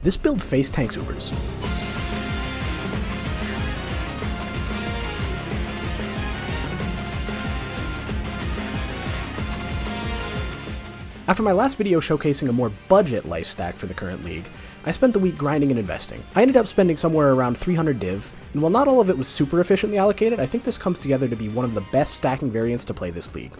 This build Facetanks Ubers. After my last video showcasing a more budget life stack for the current league, I spent the week grinding and investing. I ended up spending somewhere around 300 div, and while not all of it was super efficiently allocated, I think this comes together to be one of the best stacking variants to play this league.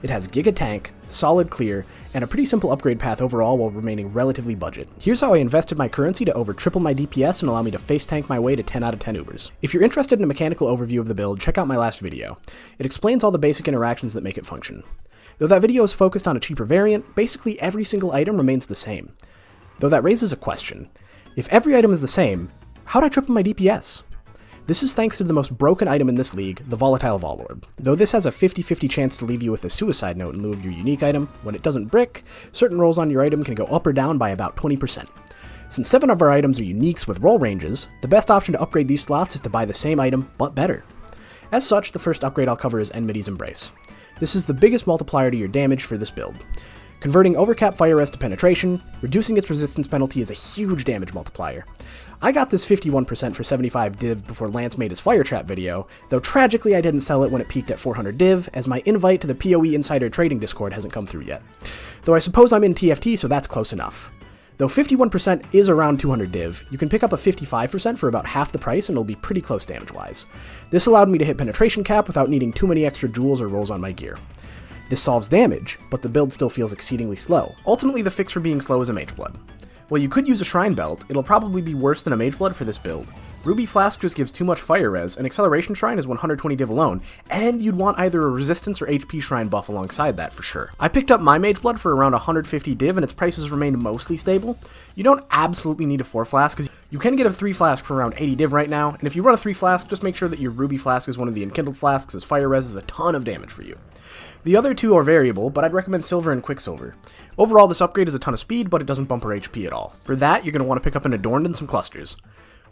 It has Giga Tank, solid clear, and a pretty simple upgrade path overall while remaining relatively budget. Here's how I invested my currency to over triple my DPS and allow me to face tank my way to 10 out of 10 Ubers. If you're interested in a mechanical overview of the build, check out my last video. It explains all the basic interactions that make it function. Though that video is focused on a cheaper variant, basically every single item remains the same. Though that raises a question. If every item is the same, how'd I triple my DPS? This is thanks to the most broken item in this league, the Volatile Vaal orb. Though this has a 50-50 chance to leave you with a suicide note in lieu of your unique item, when it doesn't brick, certain rolls on your item can go up or down by about 20%. Since 7 of our items are uniques with roll ranges, the best option to upgrade these slots is to buy the same item, but better. As such, the first upgrade I'll cover is Enmity's Embrace. This is the biggest multiplier to your damage for this build. Converting overcap fire res to penetration, reducing its resistance penalty is a huge damage multiplier. I got this 51% for 75 div before Lance made his fire trap video, though tragically I didn't sell it when it peaked at 400 div, as my invite to the POE Insider Trading Discord hasn't come through yet. Though I suppose I'm in TFT, so that's close enough. Though 51% is around 200 div, you can pick up a 55% for about half the price and it'll be pretty close damage-wise. This allowed me to hit penetration cap without needing too many extra jewels or rolls on my gear. This solves damage, but the build still feels exceedingly slow. Ultimately, the fix for being slow is a Mageblood. While you could use a Shrine Belt, it'll probably be worse than a Mageblood for this build. Ruby Flask just gives too much fire res, and Acceleration Shrine is 120 div alone, and you'd want either a Resistance or HP Shrine buff alongside that for sure. I picked up my Mageblood for around 150 div, and its prices remained mostly stable. You don't absolutely need a 4 Flask, because you can get a 3 Flask for around 80 div right now, and if you run a 3 Flask, just make sure that your Ruby Flask is one of the Enkindled Flasks, as fire res is a ton of damage for you. The other two are variable, but I'd recommend Silver and Quicksilver. Overall, this upgrade is a ton of speed, but it doesn't bump our HP at all. For that, you're going to want to pick up an Adorned and some Clusters.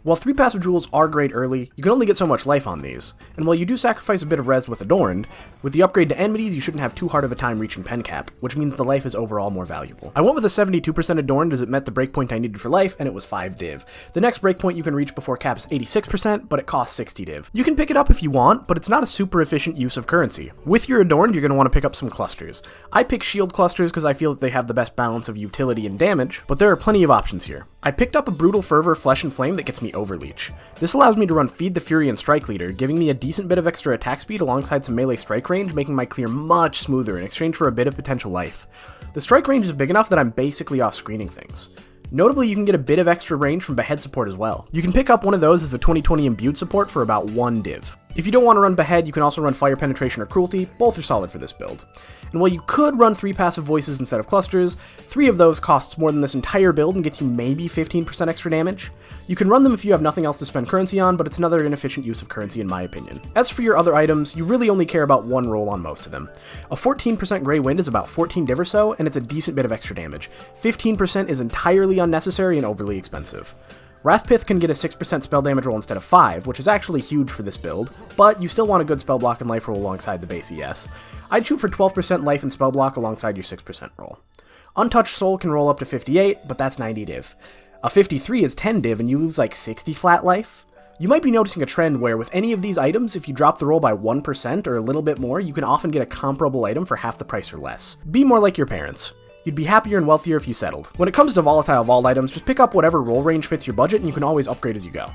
While 3 passive jewels are great early, you can only get so much life on these, and while you do sacrifice a bit of res with Adorned, with the upgrade to Enmities you shouldn't have too hard of a time reaching pen cap, which means the life is overall more valuable. I went with a 72% Adorned as it met the breakpoint I needed for life, and it was 5 div. The next breakpoint you can reach before cap is 86%, but it costs 60 div. You can pick it up if you want, but it's not a super efficient use of currency. With your Adorned, you're going to want to pick up some Clusters. I pick Shield Clusters because I feel that they have the best balance of utility and damage, but there are plenty of options here. I picked up a Brutal Fervor Flesh and Flame that gets me Overleech. This allows me to run Feed the Fury and Strike Leader, giving me a decent bit of extra attack speed alongside some melee strike range, making my clear much smoother in exchange for a bit of potential life. The strike range is big enough that I'm basically off screening things. Notably, you can get a bit of extra range from Behead support as well. You can pick up one of those as a 2020 Imbued support for about 1 div. If you don't want to run Behead, you can also run Fire Penetration or Cruelty, both are solid for this build. And while you could run 3 passive voices instead of clusters, 3 of those costs more than this entire build and gets you maybe 15% extra damage. You can run them if you have nothing else to spend currency on, but it's another inefficient use of currency in my opinion. As for your other items, you really only care about 1 roll on most of them. A 14% Grey Wind is about 14 div or so, and it's a decent bit of extra damage. 15% is entirely unnecessary and overly expensive. Wrathpith can get a 6% spell damage roll instead of 5, which is actually huge for this build, but you still want a good spell block and life roll alongside the base ES. I'd shoot for 12% life and spell block alongside your 6% roll. Untouched Soul can roll up to 58, but that's 90 div. A 53 is 10 div and you lose like 60 flat life. You might be noticing a trend where with any of these items, if you drop the roll by 1% or a little bit more, you can often get a comparable item for half the price or less. Be more like your parents. You'd be happier and wealthier if you settled. When it comes to Volatile Vaal items, just pick up whatever roll range fits your budget and you can always upgrade as you go.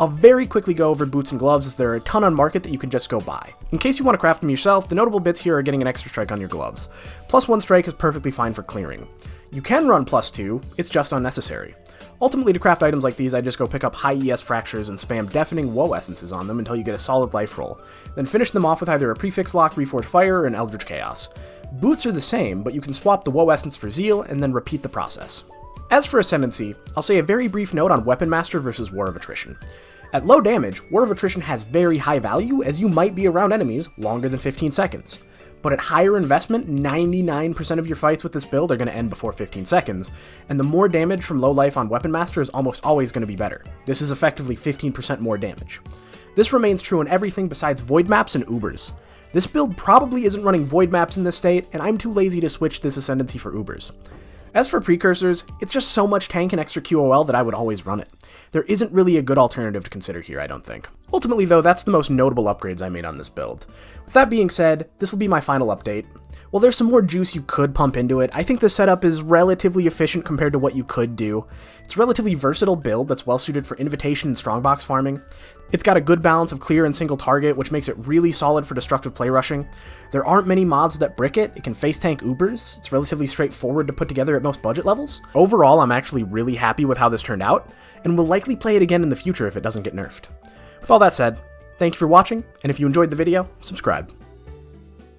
I'll very quickly go over boots and gloves as there are a ton on market that you can just go buy. In case you want to craft them yourself, the notable bits here are getting an extra strike on your gloves. +1 strike is perfectly fine for clearing. You can run +2, it's just unnecessary. Ultimately, to craft items like these, I just go pick up high ES fractures and spam deafening woe essences on them until you get a solid life roll. Then finish them off with either a prefix lock, reforged fire, or an eldritch chaos. Boots are the same, but you can swap the woe essence for zeal and then repeat the process. As for Ascendancy, I'll say a very brief note on Weapon Master versus War of Attrition. At low damage, War of Attrition has very high value as you might be around enemies longer than 15 seconds. But at higher investment, 99% of your fights with this build are going to end before 15 seconds, and the more damage from low life on Weapon Master is almost always going to be better. This is effectively 15% more damage. This remains true in everything besides Void Maps and Ubers. This build probably isn't running Void Maps in this state, and I'm too lazy to switch this Ascendancy for Ubers. As for precursors, it's just so much tank and extra QOL that I would always run it. There isn't really a good alternative to consider here, I don't think. Ultimately though, that's the most notable upgrades I made on this build. With that being said, this will be my final update. While there's some more juice you could pump into it, I think the setup is relatively efficient compared to what you could do. It's a relatively versatile build that's well suited for invitation and strongbox farming. It's got a good balance of clear and single target, which makes it really solid for destructive play rushing. There aren't many mods that brick it. It can face tank Ubers. It's relatively straightforward to put together at most budget levels. Overall, I'm actually really happy with how this turned out, and will likely play it again in the future if it doesn't get nerfed. With all that said, thank you for watching, and if you enjoyed the video, subscribe.